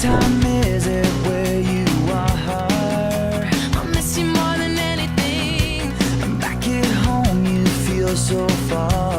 time is it where you are? I miss you more than anything. Back at home you feel so far.